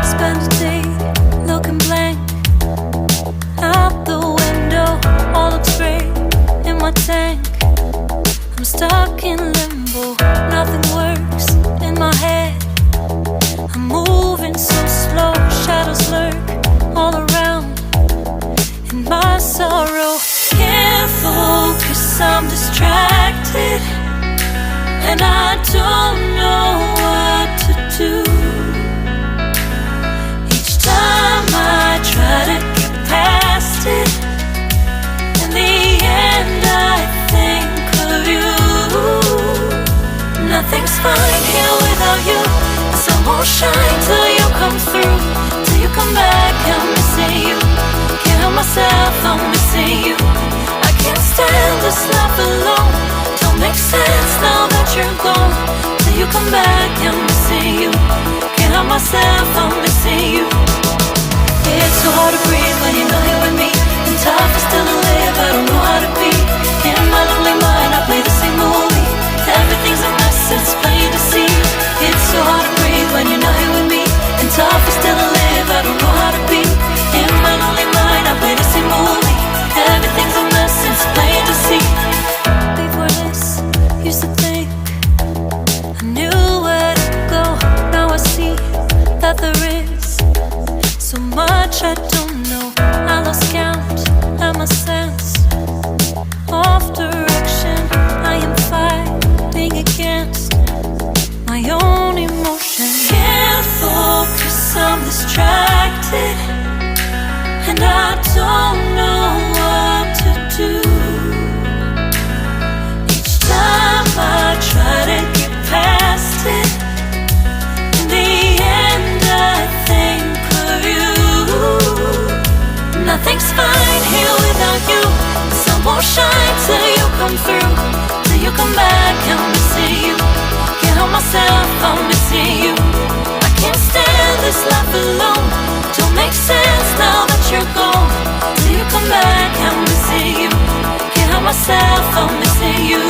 Spend a day looking blank out the window, all looks great in my tank. I'm stuck in limbo, nothing works in my head. I'm moving so slow, shadows lurk all around. In my sorrow, can't focus, I'm distracted, and I don't know what to do. Each time I try to get past it, in the end I think of you. Nothing's fine here without you. The sun won't shine till you come through. Till you come back, I'm missing you. Can't help myself, I'm missing you. I can't stand this life alone. Don't make sense now that you're gone. Till you come back, I'm missing you. Can't help myself, I'm missing you. It's so hard to breathe when you're not here with me. And tough is still to live, I don't know how to be. In my lonely mind, I play the same movie. Everything's a mess, it's plain to see. It's so hard to breathe when you're not here with me. And tough is still to live, I don't know how to be. In my lonely mind, I play the same movie. Everything's a mess, it's plain to see. Before this, used to think I knew where to go. Now I see that there is so much I don't know. I lost count at my sense of direction. I am fighting against my own emotion. Can't focus, I'm distracted, and I don't know what to do. Each time I try to get past it, in the end I think of you. Nothing's fine here without you. The sun won't shine till you come through. Till you come back, I'm missing you. Can't help myself, I'm missing you. I can't stand this life alone. Don't make sense now that you're gone. Till you come back, I'm missing you. Can't help myself, I'm missing you.